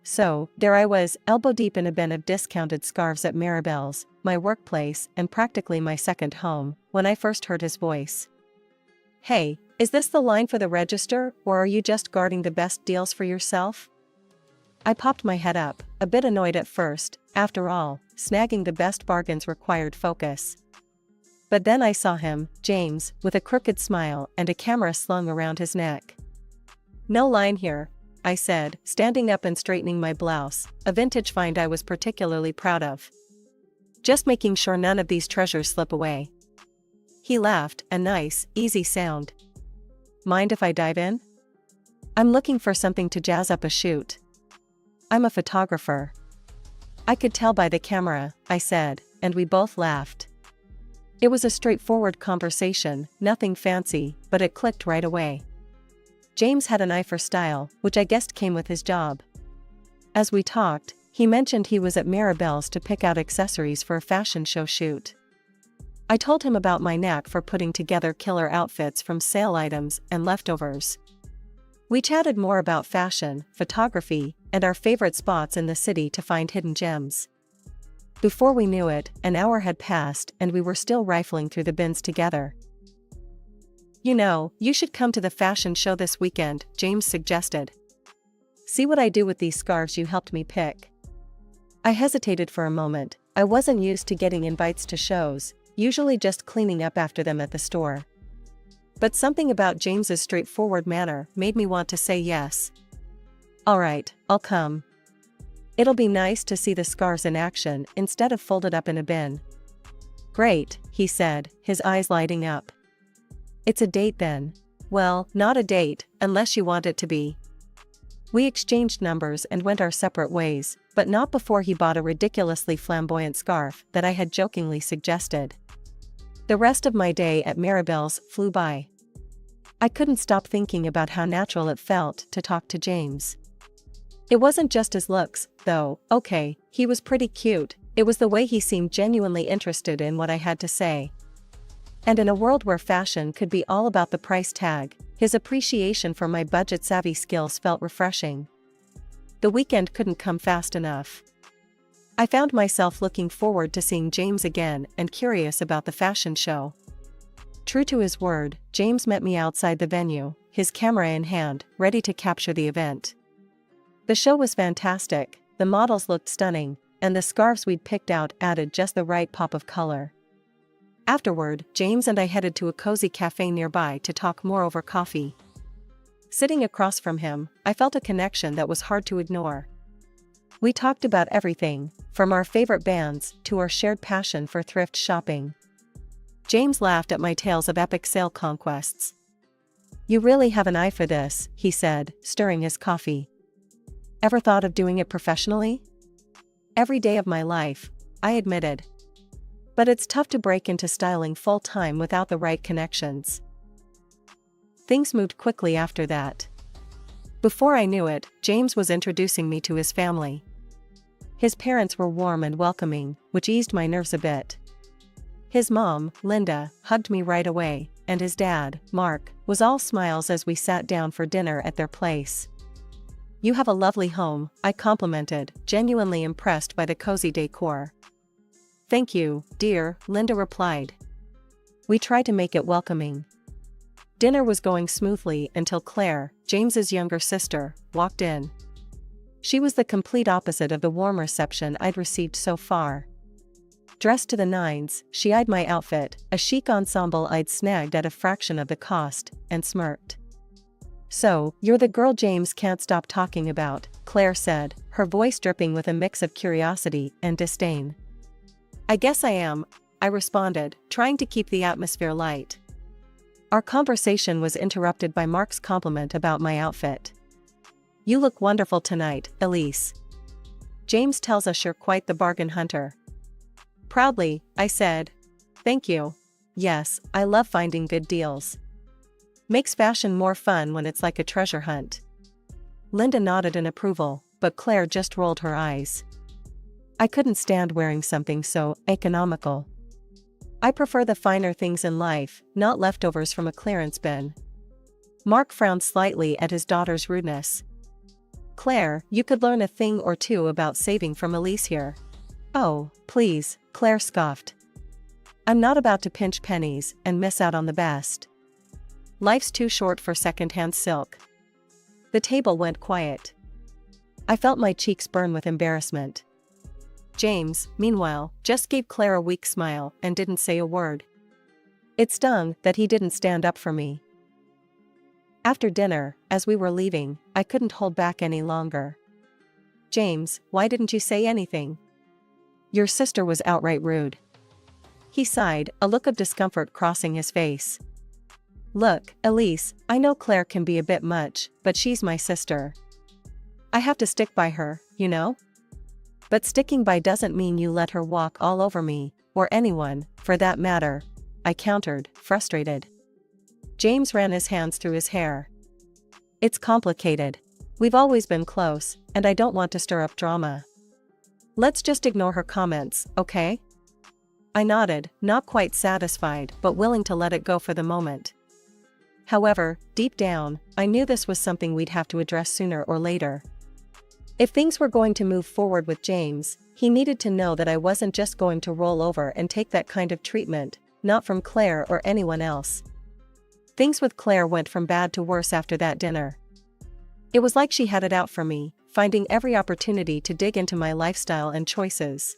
So, there I was, elbow deep in a bin of discounted scarves at Maribel's, my workplace and practically my second home, when I first heard his voice. "Hey, is this the line for the register, or are you just guarding the best deals for yourself?" I popped my head up, a bit annoyed at first. After all, snagging the best bargains required focus. But then I saw him, James, with a crooked smile and a camera slung around his neck. "No line here," I said, standing up and straightening my blouse, a vintage find I was particularly proud of. "Just making sure none of these treasures slip away." He laughed, a nice, easy sound. "Mind if I dive in?" "I'm looking for something to jazz up a shoot. I'm a photographer." "I could tell by the camera," I said, and we both laughed. It was a straightforward conversation, nothing fancy, but it clicked right away. James had an eye for style, which I guessed came with his job. As we talked, he mentioned he was at Maribel's to pick out accessories for a fashion show shoot. I told him about my knack for putting together killer outfits from sale items and leftovers. We chatted more about fashion, photography, and our favorite spots in the city to find hidden gems. Before we knew it, an hour had passed and we were still rifling through the bins together. "You know, you should come to the fashion show this weekend," James suggested. "See what I do with these scarves you helped me pick." I hesitated for a moment. I wasn't used to getting invites to shows, usually just cleaning up after them at the store. But something about James's straightforward manner made me want to say yes. "All right, I'll come. It'll be nice to see the scarves in action instead of folded up in a bin." "Great," he said, his eyes lighting up. "It's a date then." "Well, not a date, unless you want it to be." We exchanged numbers and went our separate ways, but not before he bought a ridiculously flamboyant scarf that I had jokingly suggested. The rest of my day at Maribel's flew by. I couldn't stop thinking about how natural it felt to talk to James. It wasn't just his looks, though. Okay, he was pretty cute. It was the way he seemed genuinely interested in what I had to say. And in a world where fashion could be all about the price tag, his appreciation for my budget-savvy skills felt refreshing. The weekend couldn't come fast enough. I found myself looking forward to seeing James again and curious about the fashion show. True to his word, James met me outside the venue, his camera in hand, ready to capture the event. The show was fantastic, the models looked stunning, and the scarves we'd picked out added just the right pop of color. Afterward, James and I headed to a cozy cafe nearby to talk more over coffee. Sitting across from him, I felt a connection that was hard to ignore. We talked about everything, from our favorite bands to our shared passion for thrift shopping. James laughed at my tales of epic sale conquests. "You really have an eye for this," he said, stirring his coffee. "Ever thought of doing it professionally?" "Every day of my life," I admitted. "But it's tough to break into styling full-time without the right connections." Things moved quickly after that. Before I knew it, James was introducing me to his family. His parents were warm and welcoming, which eased my nerves a bit. His mom, Linda, hugged me right away, and his dad, Mark, was all smiles as we sat down for dinner at their place. "You have a lovely home," I complimented, genuinely impressed by the cozy decor. "Thank you, dear," Linda replied. "We try to make it welcoming." Dinner was going smoothly until Claire, James's younger sister, walked in. She was the complete opposite of the warm reception I'd received so far. Dressed to the nines, she eyed my outfit, a chic ensemble I'd snagged at a fraction of the cost, and smirked. "So, you're the girl James can't stop talking about," Claire said, her voice dripping with a mix of curiosity and disdain. "I guess I am," I responded, trying to keep the atmosphere light. Our conversation was interrupted by Mark's compliment about my outfit. "You look wonderful tonight, Elise. James tells us you're quite the bargain hunter." Proudly, I said. "Thank you. Yes, I love finding good deals. Makes fashion more fun when it's like a treasure hunt." Linda nodded in approval, but Claire just rolled her eyes. I couldn't stand wearing something so economical. I prefer the finer things in life, not leftovers from a clearance bin. Mark frowned slightly at his daughter's rudeness. Claire, you could learn a thing or two about saving from Elise here. Oh, please, Claire scoffed. I'm not about to pinch pennies and miss out on the best. Life's too short for secondhand silk. The table went quiet. I felt my cheeks burn with embarrassment. James, meanwhile, just gave Claire a weak smile and didn't say a word. It stung that he didn't stand up for me. After dinner, as we were leaving, I couldn't hold back any longer. James, why didn't you say anything? Your sister was outright rude. He sighed, a look of discomfort crossing his face. Look, Elise, I know Claire can be a bit much, but she's my sister. I have to stick by her, you know? But sticking by doesn't mean you let her walk all over me, or anyone, for that matter, I countered, frustrated. James ran his hands through his hair. It's complicated. We've always been close, and I don't want to stir up drama. Let's just ignore her comments, okay? I nodded, not quite satisfied but willing to let it go for the moment. However, deep down, I knew this was something we'd have to address sooner or later. If things were going to move forward with James, he needed to know that I wasn't just going to roll over and take that kind of treatment, not from Claire or anyone else. Things with Claire went from bad to worse after that dinner. It was like she had it out for me, finding every opportunity to dig into my lifestyle and choices.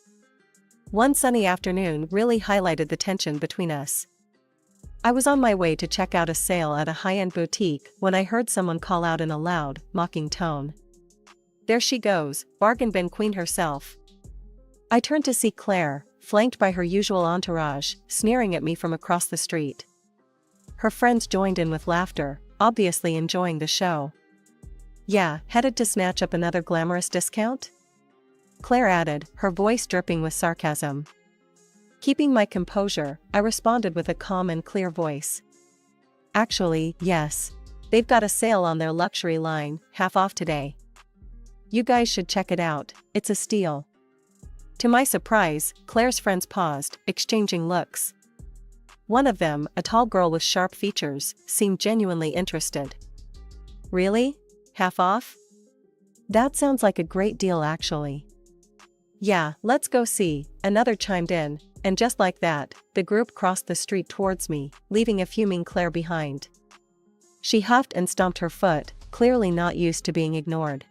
One sunny afternoon really highlighted the tension between us. I was on my way to check out a sale at a high-end boutique when I heard someone call out in a loud, mocking tone. There she goes, bargain bin queen herself. I turned to see Claire, flanked by her usual entourage, sneering at me from across the street. Her friends joined in with laughter, obviously enjoying the show. Yeah, headed to snatch up another glamorous discount? Claire added, her voice dripping with sarcasm. Keeping my composure, I responded with a calm and clear voice. Actually, yes. They've got a sale on their luxury line, half off today. You guys should check it out, it's a steal. To my surprise, Claire's friends paused, exchanging looks. One of them, a tall girl with sharp features, seemed genuinely interested. Really? Half off? That sounds like a great deal actually. Yeah, let's go see, another chimed in, and just like that, the group crossed the street towards me, leaving a fuming Claire behind. She huffed and stomped her foot, clearly not used to being ignored.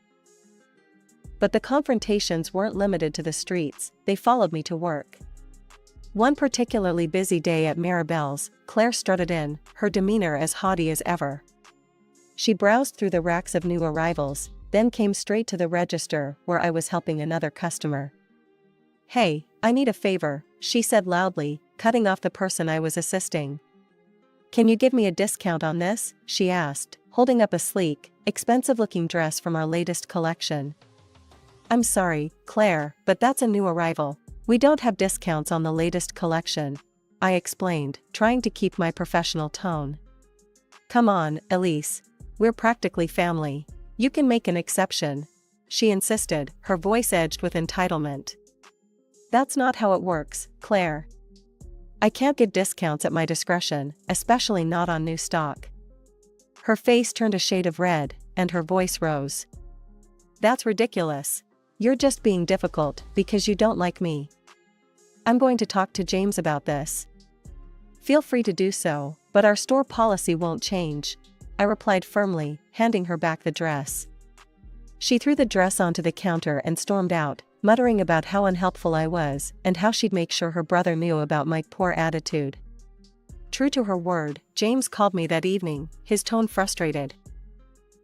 But the confrontations weren't limited to the streets, they followed me to work. One particularly busy day at Maribel's, Claire strutted in, her demeanor as haughty as ever. She browsed through the racks of new arrivals, then came straight to the register where I was helping another customer. Hey, I need a favor, she said loudly, cutting off the person I was assisting. Can you give me a discount on this? She asked, holding up a sleek, expensive-looking dress from our latest collection. I'm sorry, Claire, but that's a new arrival. We don't have discounts on the latest collection, I explained, trying to keep my professional tone. Come on, Elise. We're practically family. You can make an exception, she insisted, her voice edged with entitlement. That's not how it works, Claire. I can't give discounts at my discretion, especially not on new stock. Her face turned a shade of red, and her voice rose. That's ridiculous. You're just being difficult because you don't like me. I'm going to talk to James about this. Feel free to do so, but our store policy won't change, I replied firmly, handing her back the dress. She threw the dress onto the counter and stormed out, muttering about how unhelpful I was and how she'd make sure her brother knew about my poor attitude. True to her word, James called me that evening, his tone frustrated.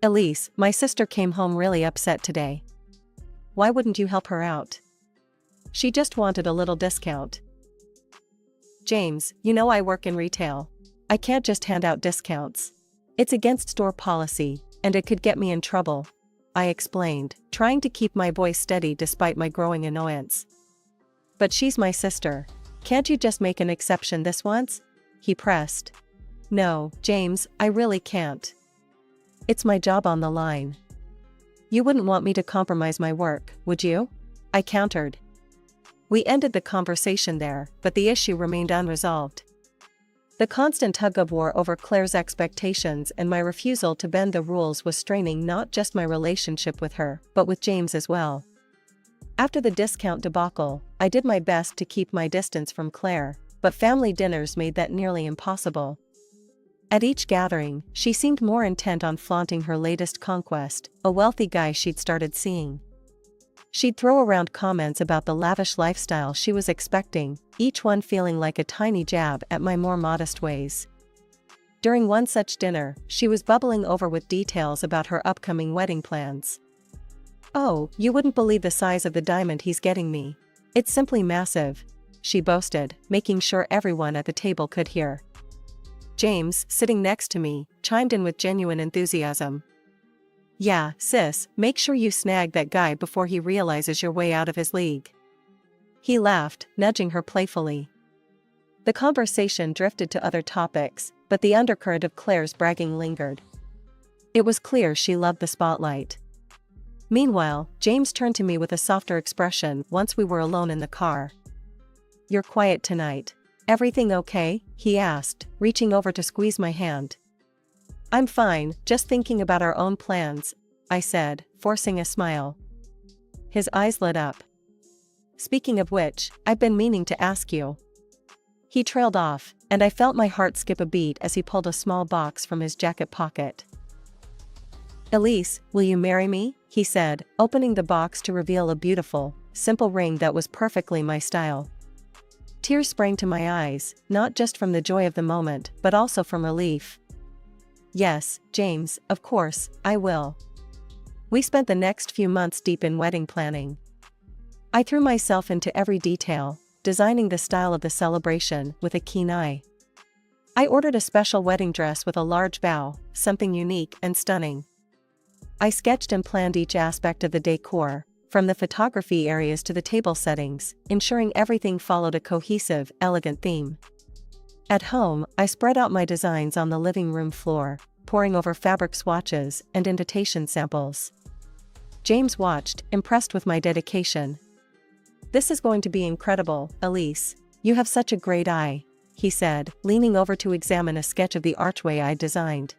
Elise, my sister came home really upset today. Why wouldn't you help her out? She just wanted a little discount. James, you know I work in retail. I can't just hand out discounts. It's against store policy, and it could get me in trouble, I explained, trying to keep my voice steady despite my growing annoyance. But she's my sister. Can't you just make an exception this once? He pressed. No, James, I really can't. It's my job on the line. You wouldn't want me to compromise my work, would you? I countered. We ended the conversation there, but the issue remained unresolved. The constant tug-of-war over Claire's expectations and my refusal to bend the rules was straining not just my relationship with her, but with James as well. After the discount debacle, I did my best to keep my distance from Claire, but family dinners made that nearly impossible. At each gathering, she seemed more intent on flaunting her latest conquest, a wealthy guy she'd started seeing. She'd throw around comments about the lavish lifestyle she was expecting, each one feeling like a tiny jab at my more modest ways. During one such dinner, she was bubbling over with details about her upcoming wedding plans. "Oh, you wouldn't believe the size of the diamond he's getting me. It's simply massive," she boasted, making sure everyone at the table could hear. James, sitting next to me, chimed in with genuine enthusiasm. "Yeah, sis, make sure you snag that guy before he realizes you're way out of his league." He laughed, nudging her playfully. The conversation drifted to other topics, but the undercurrent of Claire's bragging lingered. It was clear she loved the spotlight. Meanwhile, James turned to me with a softer expression once we were alone in the car. "You're quiet tonight. Everything okay?" he asked, reaching over to squeeze my hand. "I'm fine, just thinking about our own plans," I said, forcing a smile. His eyes lit up. "Speaking of which, I've been meaning to ask you." He trailed off, and I felt my heart skip a beat as he pulled a small box from his jacket pocket. "Elise, will you marry me?" he said, opening the box to reveal a beautiful, simple ring that was perfectly my style. Tears sprang to my eyes, not just from the joy of the moment, but also from relief. "Yes, James, of course, I will." We spent the next few months deep in wedding planning. I threw myself into every detail, designing the style of the celebration with a keen eye. I ordered a special wedding dress with a large bow, something unique and stunning. I sketched and planned each aspect of the decor, from the photography areas to the table settings, ensuring everything followed a cohesive, elegant theme. At home, I spread out my designs on the living room floor, poring over fabric swatches and invitation samples. James watched, impressed with my dedication. "This is going to be incredible, Elise. You have such a great eye," he said, leaning over to examine a sketch of the archway I designed.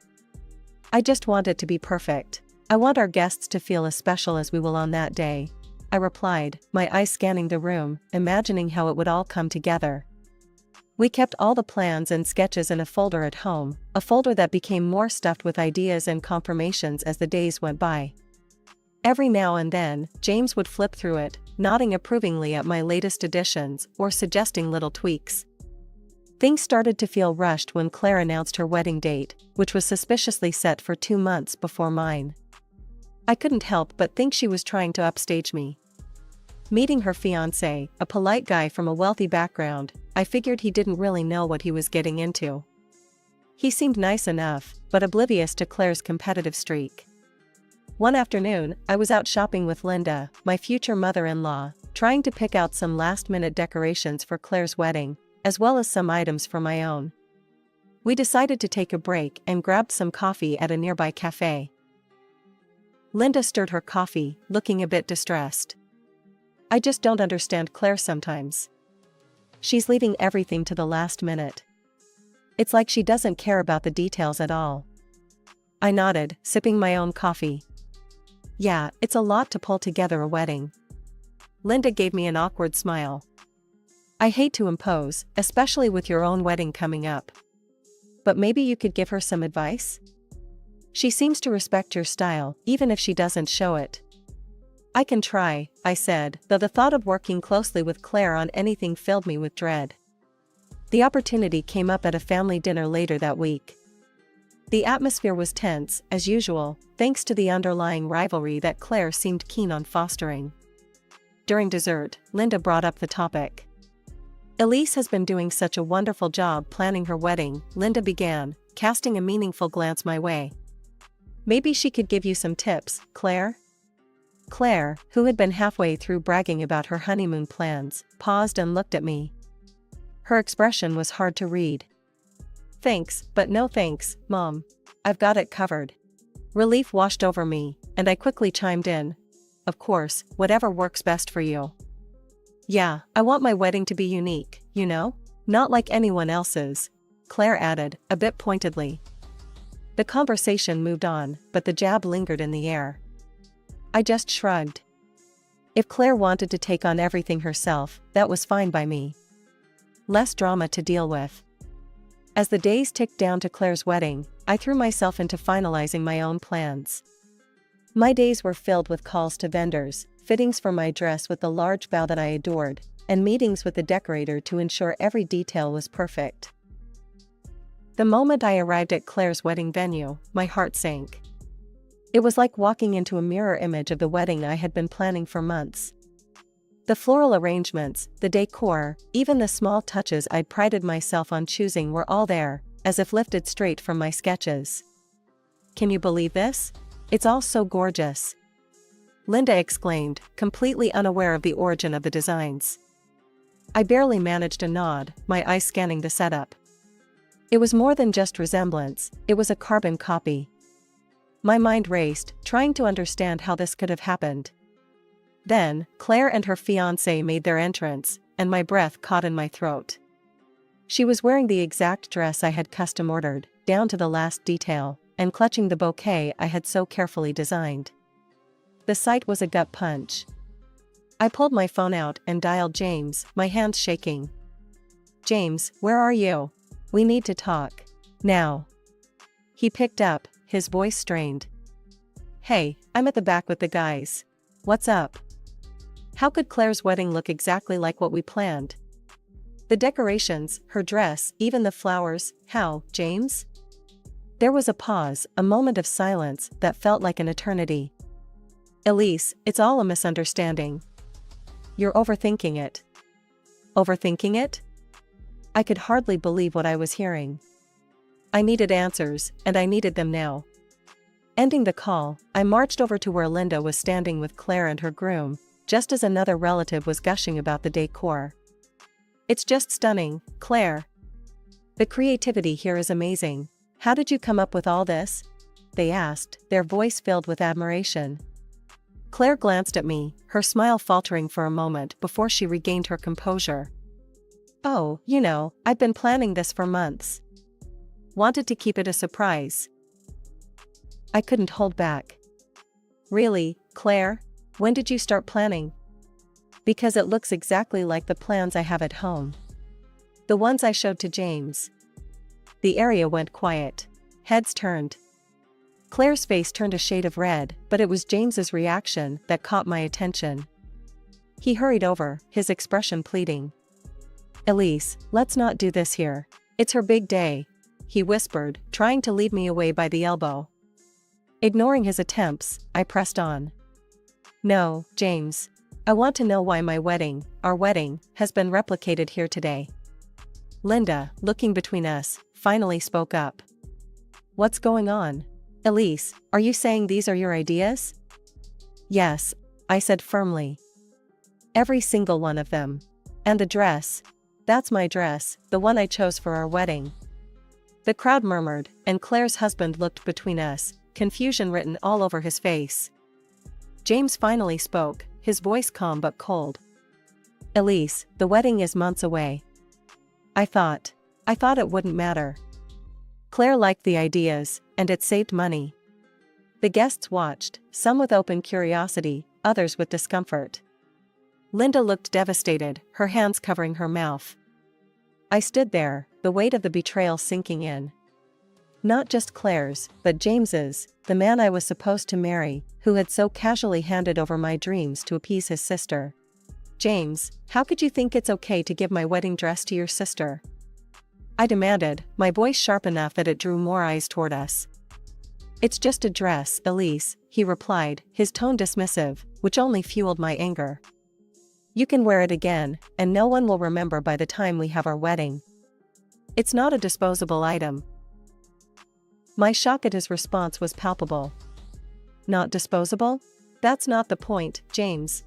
"I just want it to be perfect. I want our guests to feel as special as we will on that day," I replied, my eyes scanning the room, imagining how it would all come together. We kept all the plans and sketches in a folder at home, a folder that became more stuffed with ideas and confirmations as the days went by. Every now and then, James would flip through it, nodding approvingly at my latest additions or suggesting little tweaks. Things started to feel rushed when Claire announced her wedding date, which was suspiciously set for 2 months before mine. I couldn't help but think she was trying to upstage me. Meeting her fiance, a polite guy from a wealthy background, I figured he didn't really know what he was getting into. He seemed nice enough, but oblivious to Claire's competitive streak. One afternoon, I was out shopping with Linda, my future mother-in-law, trying to pick out some last-minute decorations for Claire's wedding, as well as some items for my own. We decided to take a break and grabbed some coffee at a nearby cafe. Linda stirred her coffee, looking a bit distressed. "I just don't understand Claire sometimes. She's leaving everything to the last minute. It's like she doesn't care about the details at all." I nodded, sipping my own coffee. "Yeah, it's a lot to pull together a wedding." Linda gave me an awkward smile. "I hate to impose, especially with your own wedding coming up. But maybe you could give her some advice? She seems to respect your style, even if she doesn't show it." "I can try," I said, though the thought of working closely with Claire on anything filled me with dread. The opportunity came up at a family dinner later that week. The atmosphere was tense, as usual, thanks to the underlying rivalry that Claire seemed keen on fostering. During dessert, Linda brought up the topic. "Elise has been doing such a wonderful job planning her wedding," Linda began, casting a meaningful glance my way. "Maybe she could give you some tips, Claire?" Claire, who had been halfway through bragging about her honeymoon plans, paused and looked at me. Her expression was hard to read. "Thanks, but no thanks, Mom. I've got it covered." Relief washed over me, and I quickly chimed in. "Of course, whatever works best for you." "Yeah, I want my wedding to be unique, you know? Not like anyone else's," Claire added, a bit pointedly. The conversation moved on, but the jab lingered in the air. I just shrugged. If Claire wanted to take on everything herself, that was fine by me. Less drama to deal with. As the days ticked down to Claire's wedding, I threw myself into finalizing my own plans. My days were filled with calls to vendors, fittings for my dress with the large bow that I adored, and meetings with the decorator to ensure every detail was perfect. The moment I arrived at Claire's wedding venue, my heart sank. It was like walking into a mirror image of the wedding I had been planning for months. The floral arrangements, the decor, even the small touches I'd prided myself on choosing were all there, as if lifted straight from my sketches. Can you believe this? It's all so gorgeous. Linda exclaimed, completely unaware of the origin of the designs. I barely managed a nod, my eyes scanning the setup. It was more than just resemblance, it was a carbon copy. My mind raced, trying to understand how this could have happened. Then, Claire and her fiance made their entrance, and my breath caught in my throat. She was wearing the exact dress I had custom ordered, down to the last detail, and clutching the bouquet I had so carefully designed. The sight was a gut punch. I pulled my phone out and dialed James, my hands shaking. James, where are you? We need to talk. Now. He picked up, his voice strained. Hey, I'm at the back with the guys. What's up? How could Claire's wedding look exactly like what we planned? The decorations, her dress, even the flowers, how, James? There was a pause, a moment of silence that felt like an eternity. Elise, it's all a misunderstanding. You're overthinking it. Overthinking it? I could hardly believe what I was hearing. I needed answers, and I needed them now. Ending the call, I marched over to where Linda was standing with Claire and her groom, just as another relative was gushing about the decor. It's just stunning, Claire. The creativity here is amazing. How did you come up with all this? They asked, their voice filled with admiration. Claire glanced at me, her smile faltering for a moment before she regained her composure. Oh, I've been planning this for months. Wanted to keep it a surprise. I couldn't hold back. Really, Claire? When did you start planning? Because it looks exactly like the plans I have at home. The ones I showed to James. The area went quiet. Heads turned. Claire's face turned a shade of red, but it was James's reaction that caught my attention. He hurried over, his expression pleading. Elise, let's not do this here. It's her big day, he whispered, trying to lead me away by the elbow. Ignoring his attempts, I pressed on. No, James. I want to know why our wedding, has been replicated here today. Linda, looking between us, finally spoke up. What's going on? Elise, are you saying these are your ideas? Yes, I said firmly. Every single one of them. And the dress. That's my dress, the one I chose for our wedding. The crowd murmured, and Claire's husband looked between us, confusion written all over his face. James finally spoke, his voice calm but cold. Elise, the wedding is months away. I thought it wouldn't matter. Claire liked the ideas, and it saved money. The guests watched, some with open curiosity, others with discomfort. Linda looked devastated, her hands covering her mouth. I stood there, the weight of the betrayal sinking in. Not just Claire's, but James's, the man I was supposed to marry, who had so casually handed over my dreams to appease his sister. James, how could you think it's okay to give my wedding dress to your sister? I demanded, my voice sharp enough that it drew more eyes toward us. It's just a dress, Elise, he replied, his tone dismissive, which only fueled my anger. You can wear it again, and no one will remember by the time we have our wedding. It's not a disposable item. My shock at his response was palpable. Not disposable? That's not the point, James.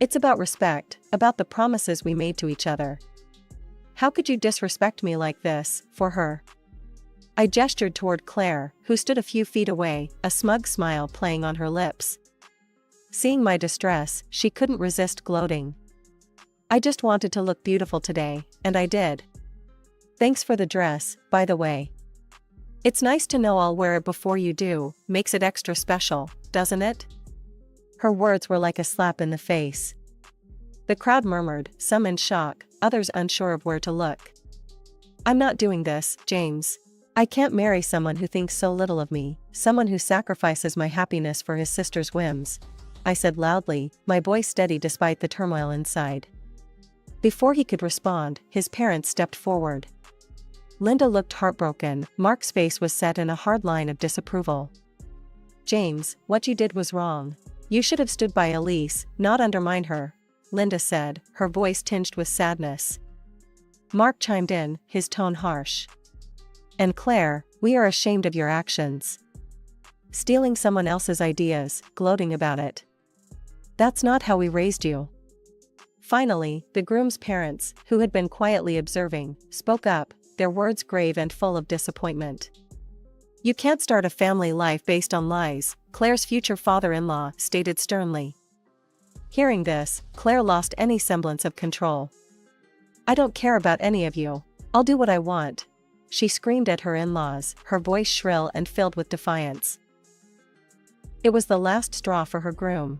It's about respect, about the promises we made to each other. How could you disrespect me like this, for her? I gestured toward Claire, who stood a few feet away, a smug smile playing on her lips. Seeing my distress, she couldn't resist gloating. I just wanted to look beautiful today, and I did. Thanks for the dress, by the way. It's nice to know I'll wear it before you do, makes it extra special, doesn't it? Her words were like a slap in the face. The crowd murmured, some in shock, others unsure of where to look. I'm not doing this, James. I can't marry someone who thinks so little of me, someone who sacrifices my happiness for his sister's whims, I said loudly, my voice steady despite the turmoil inside. Before he could respond, his parents stepped forward. Linda looked heartbroken. Mark's face was set in a hard line of disapproval. James, what you did was wrong. You should have stood by Elise, not undermine her, Linda said, her voice tinged with sadness. Mark chimed in, his tone harsh. And Claire, we are ashamed of your actions. Stealing someone else's ideas, gloating about it. That's not how we raised you. Finally, the groom's parents, who had been quietly observing, spoke up, their words grave and full of disappointment. You can't start a family life based on lies, Claire's future father-in-law stated sternly. Hearing this, Claire lost any semblance of control. I don't care about any of you. I'll do what I want, she screamed at her in-laws, her voice shrill and filled with defiance. It was the last straw for her groom.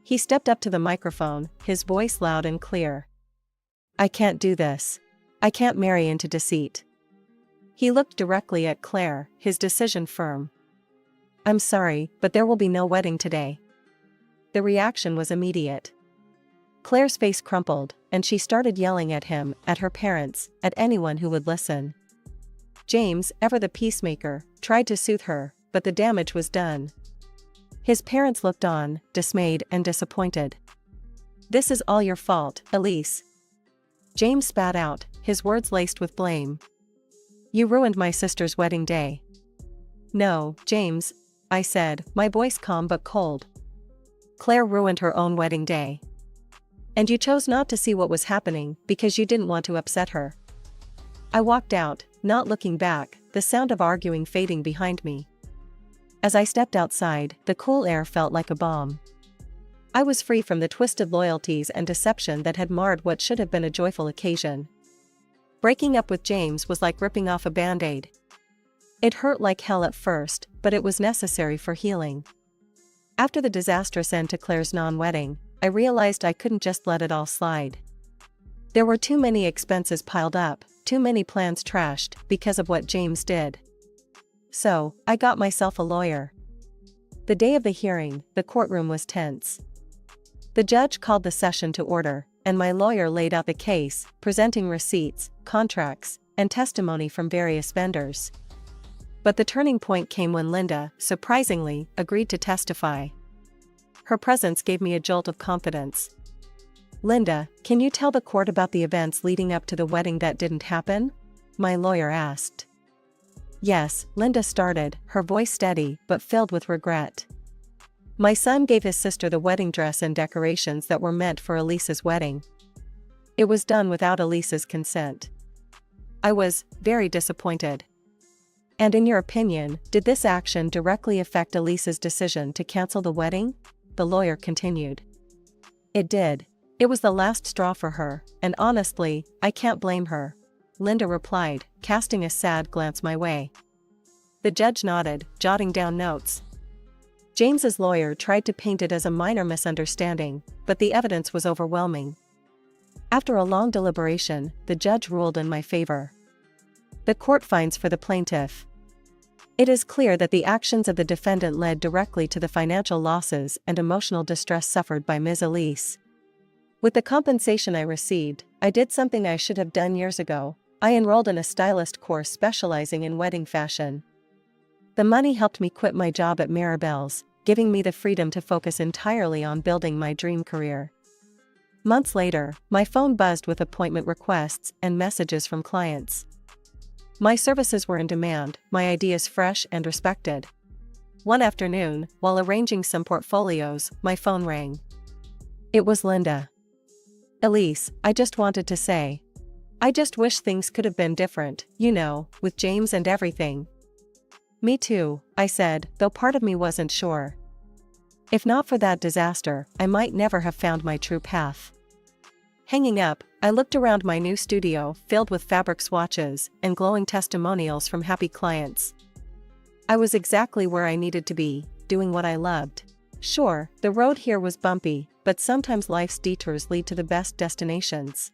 He stepped up to the microphone, his voice loud and clear. I can't do this. I can't marry into deceit. He looked directly at Claire, his decision firm. I'm sorry, but there will be no wedding today. The reaction was immediate. Claire's face crumpled, and she started yelling at him, at her parents, at anyone who would listen. James, ever the peacemaker, tried to soothe her, but the damage was done. His parents looked on, dismayed and disappointed. This is all your fault, Elise. James spat out, his words laced with blame. You ruined my sister's wedding day. No, James, I said, my voice calm but cold. Claire ruined her own wedding day. And you chose not to see what was happening because you didn't want to upset her. I walked out, not looking back, the sound of arguing fading behind me. As I stepped outside, the cool air felt like a balm. I was free from the twisted loyalties and deception that had marred what should have been a joyful occasion. Breaking up with James was like ripping off a band-aid. It hurt like hell at first, but it was necessary for healing. After the disastrous end to Claire's non-wedding, I realized I couldn't just let it all slide. There were too many expenses piled up, too many plans trashed, because of what James did. So, I got myself a lawyer. The day of the hearing, the courtroom was tense. The judge called the session to order, and my lawyer laid out the case, presenting receipts, contracts, and testimony from various vendors. But the turning point came when Linda, surprisingly, agreed to testify. Her presence gave me a jolt of confidence. Linda, can you tell the court about the events leading up to the wedding that didn't happen? My lawyer asked. Yes, Linda started, her voice steady but filled with regret. My son gave his sister the wedding dress and decorations that were meant for Elise's wedding. It was done without Elise's consent. I was very disappointed. And in your opinion, did this action directly affect Elise's decision to cancel the wedding? The lawyer continued. It did. It was the last straw for her, and honestly, I can't blame her, Linda replied, casting a sad glance my way. The judge nodded, jotting down notes. James's lawyer tried to paint it as a minor misunderstanding, but the evidence was overwhelming. After a long deliberation, the judge ruled in my favor. The court finds for the plaintiff. It is clear that the actions of the defendant led directly to the financial losses and emotional distress suffered by Ms. Elise. With the compensation I received, I did something I should have done years ago. I enrolled in a stylist course specializing in wedding fashion. The money helped me quit my job at Maribel's, giving me the freedom to focus entirely on building my dream career. Months later, my phone buzzed with appointment requests and messages from clients. My services were in demand, my ideas fresh and respected. One afternoon, while arranging some portfolios, my phone rang. It was Linda. Elise, I just wanted to say. I just wish things could have been different, you know, with James and everything. Me too, I said, though part of me wasn't sure. If not for that disaster, I might never have found my true path. Hanging up, I I looked around my new studio filled with fabric swatches and glowing testimonials from happy clients. I was exactly where I needed to be, doing what I loved. Sure, the road here was bumpy, but sometimes life's detours lead to the best destinations.